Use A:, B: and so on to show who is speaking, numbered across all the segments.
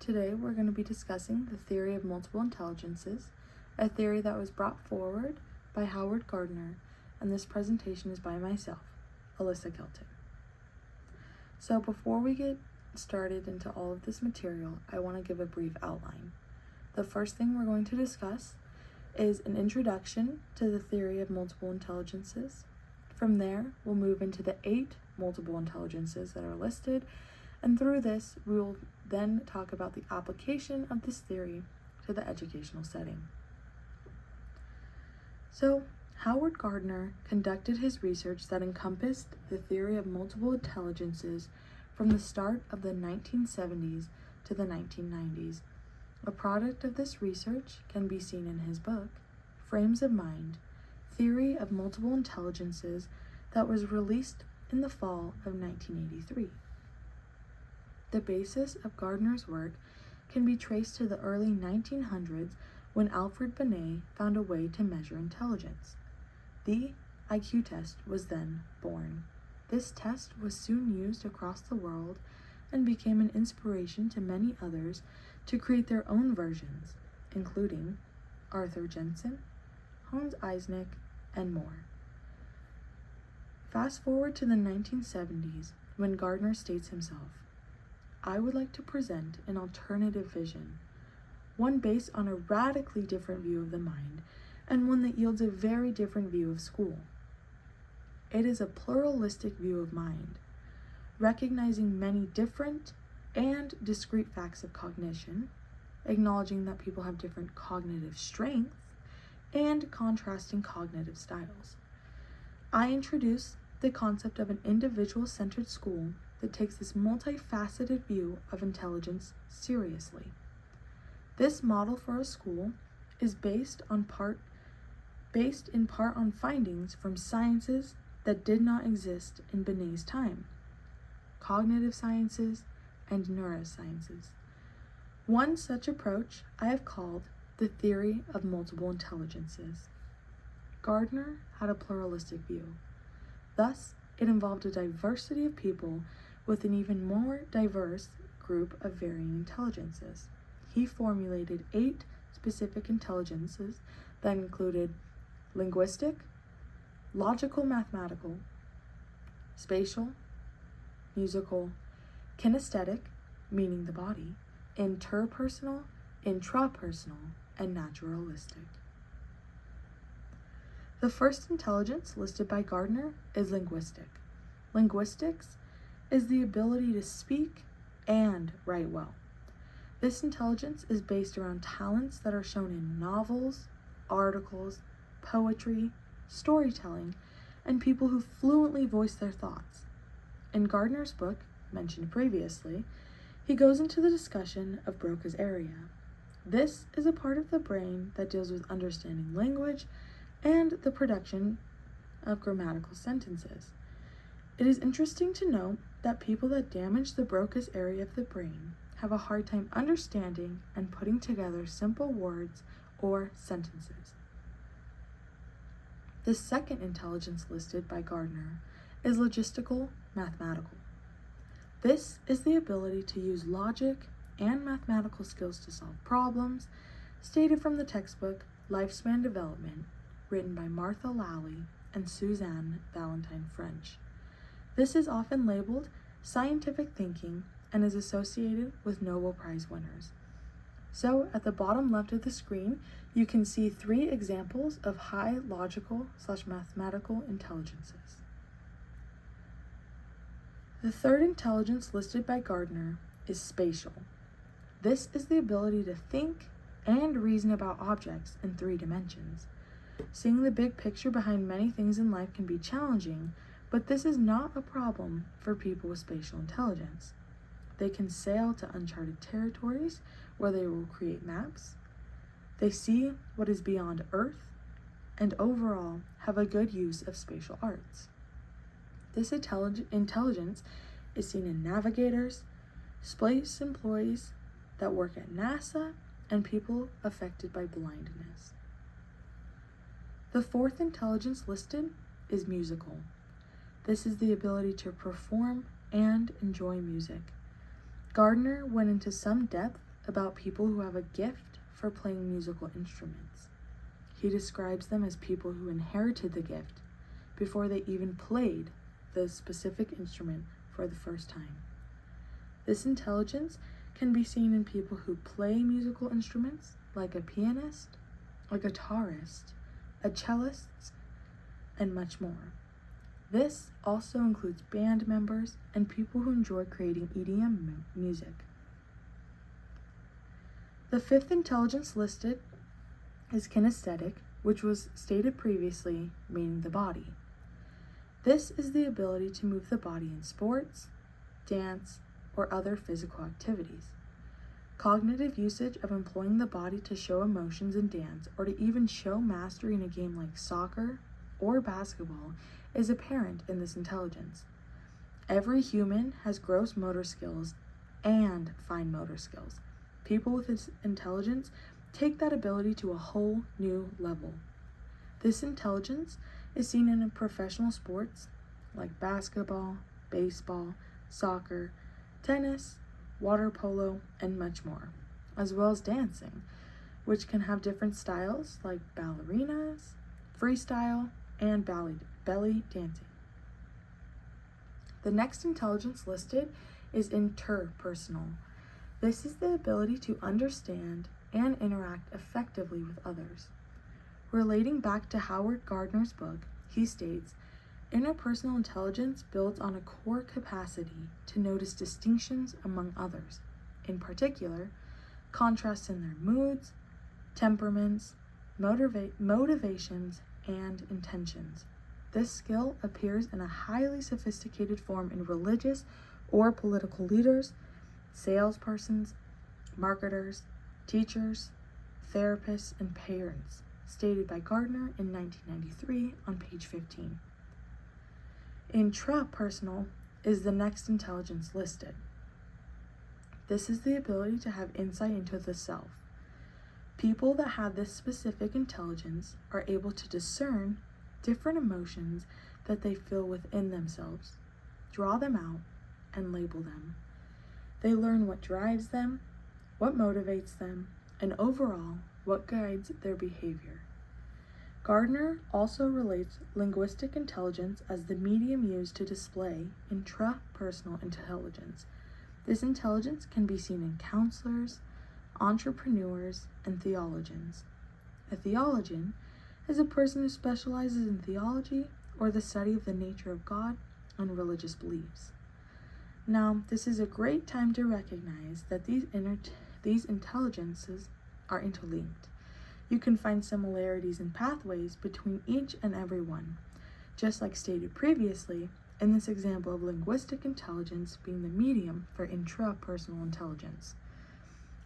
A: Today we're going to be discussing the theory of multiple intelligences, a theory that was brought forward by Gardner, and this presentation is by myself, Alyssa Kelton. So before we get started into all of this material, I want to give a brief outline. The first thing we're going to discuss is an introduction to the theory of multiple intelligences. From there, we'll move into the 8 multiple intelligences that are listed, and through this, we will then talk about the application of this theory to the educational setting. So, Gardner conducted his research that encompassed the theory of multiple intelligences from the start of the 1970s to the 1990s. A product of this research can be seen in his book, Frames of Mind, Theory of Multiple Intelligences, that was released in the fall of 1983. The basis of Gardner's work can be traced to the early 1900s when Alfred Binet found a way to measure intelligence. The IQ test was then born. This test was soon used across the world and became an inspiration to many others to create their own versions, including Arthur Jensen, Hans Eysenck, and more. Fast forward to the 1970s when Gardner states himself, "I would like to present an alternative vision, one based on a radically different view of the mind and one that yields a very different view of school. It is a pluralistic view of mind, recognizing many different and discrete facts of cognition, acknowledging that people have different cognitive strengths, and contrasting cognitive styles. I introduce the concept of an individual-centered school that takes this multifaceted view of intelligence seriously. This model for a school is based in part on findings from sciences that did not exist in Binet's time, cognitive sciences and neurosciences. One such approach I have called the theory of multiple intelligences. Gardner had a pluralistic view. Thus, it involved a diversity of people with an even more diverse group of varying intelligences. He formulated 8 specific intelligences that included linguistic, logical mathematical, spatial, musical, kinesthetic, meaning the body, interpersonal, intrapersonal, and naturalistic. The first intelligence listed by Gardner is linguistic. Linguistics is the ability to speak and write well. This intelligence is based around talents that are shown in novels, articles, poetry, storytelling, and people who fluently voice their thoughts. In Gardner's book, mentioned previously, he goes into the discussion of Broca's area. This is a part of the brain that deals with understanding language and the production of grammatical sentences. It is interesting to note that people that damage the Broca's area of the brain have a hard time understanding and putting together simple words or sentences. The second intelligence listed by Gardner is logistical mathematical. This is the ability to use logic and mathematical skills to solve problems, stated from the textbook Lifespan Development, written by Martha Lally and Suzanne Valentine French. This is often labeled scientific thinking and is associated with Nobel Prize winners. So at the bottom left of the screen, you can see 3 examples of high logical/mathematical intelligences. The third intelligence listed by Gardner is spatial. This is the ability to think and reason about objects in 3 dimensions. Seeing the big picture behind many things in life can be challenging, but this is not a problem for people with spatial intelligence. They can sail to uncharted territories where they will create maps. They see what is beyond Earth, and overall have a good use of spatial arts. This intelligence is seen in navigators, space employees that work at NASA, and people affected by blindness. The fourth intelligence listed is musical. This is the ability to perform and enjoy music. Gardner went into some depth about people who have a gift for playing musical instruments. He describes them as people who inherited the gift before they even played the specific instrument for the first time. This intelligence can be seen in people who play musical instruments, like a pianist, a guitarist, a cellist, and much more. This also includes band members and people who enjoy creating EDM music. The fifth intelligence listed is kinesthetic, which was stated previously, meaning the body. This is the ability to move the body in sports, dance, or other physical activities. Cognitive usage of employing the body to show emotions in dance or to even show mastery in a game like soccer or basketball is apparent in this intelligence. Every human has gross motor skills and fine motor skills. People with this intelligence take that ability to a whole new level. This intelligence is seen in professional sports like basketball, baseball, soccer, tennis, water polo, and much more, as well as dancing, which can have different styles like ballerinas, freestyle, and belly dancing. The next intelligence listed is interpersonal. This is the ability to understand and interact effectively with others. Relating back to Howard Gardner's book, he states, interpersonal intelligence builds on a core capacity to notice distinctions among others, in particular, contrasts in their moods, temperaments, motivations, and intentions. This skill appears in a highly sophisticated form in religious or political leaders, salespersons, marketers, teachers, therapists, and parents, stated by Gardner in 1993 on page 15. Intrapersonal is the next intelligence listed. This is the ability to have insight into the self. People that have this specific intelligence are able to discern different emotions that they feel within themselves, draw them out, and label them. They learn what drives them, what motivates them, and overall, what guides their behavior. Gardner also relates linguistic intelligence as the medium used to display intrapersonal intelligence. This intelligence can be seen in counselors, entrepreneurs, and theologians. A theologian is a person who specializes in theology or the study of the nature of God and religious beliefs. Now, this is a great time to recognize that these intelligences are interlinked. You can find similarities and pathways between each and every one, just like stated previously in this example of linguistic intelligence being the medium for intrapersonal intelligence.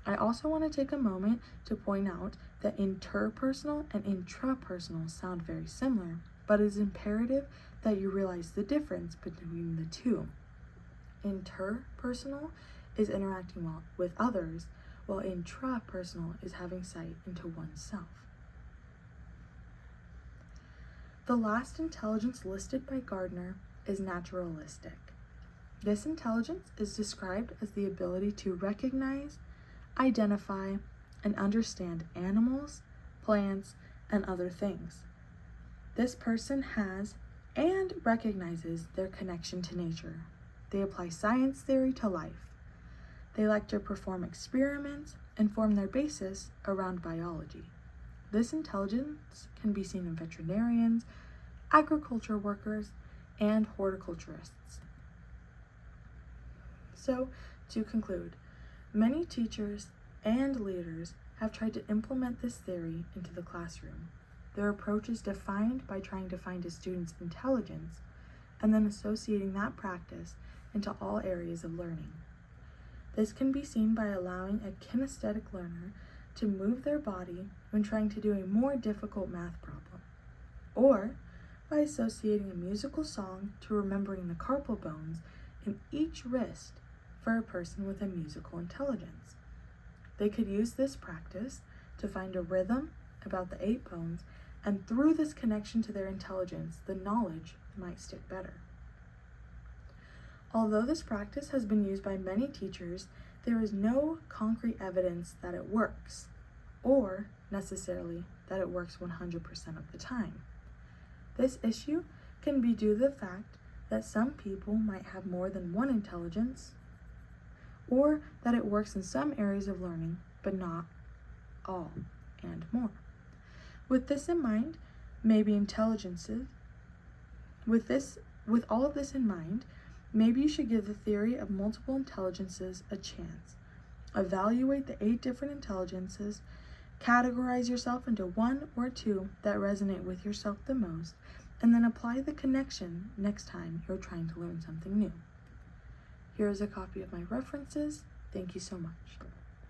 A: I also want to take a moment to point out that interpersonal and intrapersonal sound very similar, but it is imperative that you realize the difference between the two. Interpersonal is interacting well with others, while intrapersonal is having sight into oneself. The last intelligence listed by Gardner is naturalistic. This intelligence is described as the ability to recognize, identify, and understand animals, plants, and other things. This person has and recognizes their connection to nature. They apply science theory to life. They like to perform experiments and form their basis around biology. This intelligence can be seen in veterinarians, agriculture workers, and horticulturists. So, to conclude, many teachers and leaders have tried to implement this theory into the classroom. Their approach is defined by trying to find a student's intelligence and then associating that practice into all areas of learning. This can be seen by allowing a kinesthetic learner to move their body when trying to do a more difficult math problem, or by associating a musical song to remembering the carpal bones in each wrist for a person with a musical intelligence. They could use this practice to find a rhythm about the 8 bones, and through this connection to their intelligence, the knowledge might stick better. Although this practice has been used by many teachers there is no concrete evidence that it works, or necessarily that it works 100% of the time. This issue can be due to the fact that some people might have more than one intelligence, or that it works in some areas of learning, but not all, and more. With this in mind, maybe intelligences, with all of this in mind, maybe you should give the theory of multiple intelligences a chance. Evaluate the 8 different intelligences, categorize yourself into 1 or 2 that resonate with yourself the most, and then apply the connection next time you're trying to learn something new. Here is a copy of my references. Thank you so much.